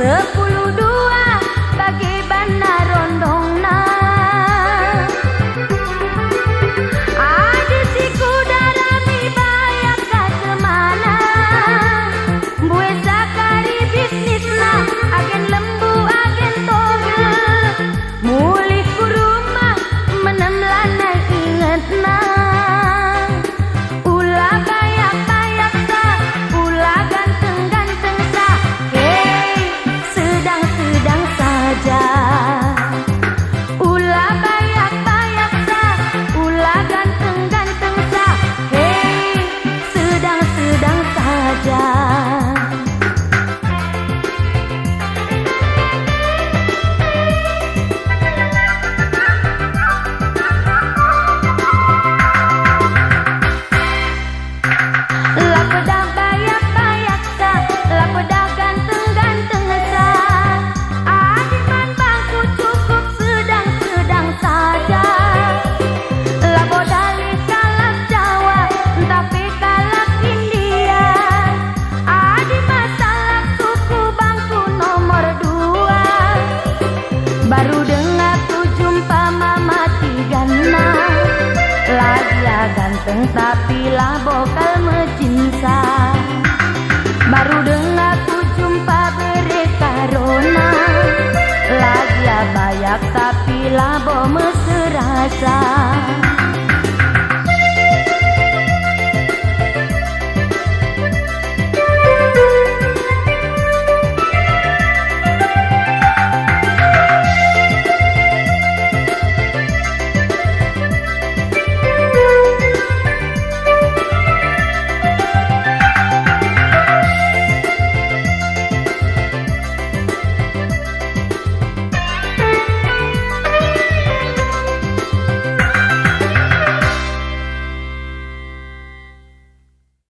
10-2 bagi bana rondongna. Adi si kudara mi bayak ka semana. Bue sakari bisnisna agen lembu agen togel. Mulih ku rumah menemlana ingetna. Ulah bayak-bayak sa, ulah ganteng-ganteng sa. Hey, sedang-sedang saja. Ulah bayak-bayak sa, ulah ganteng-ganteng sa. Hey, sedang-sedang saja. Lakoda bayak-bayak sa, lakoda ganteng-ganteng sa. Adiman bangku cukup sedang-sedang saja. Lakoda kalak Jawa, tapi kalak India. Adi masalah suku bangku nomor 2. Baru dengar ku jumpa mama tigana. Lagi ganteng tapi lah bokal mecinta. Baru dengar ku jumpa mereka Rona. Lagi bayak tapi lah bo meserasa.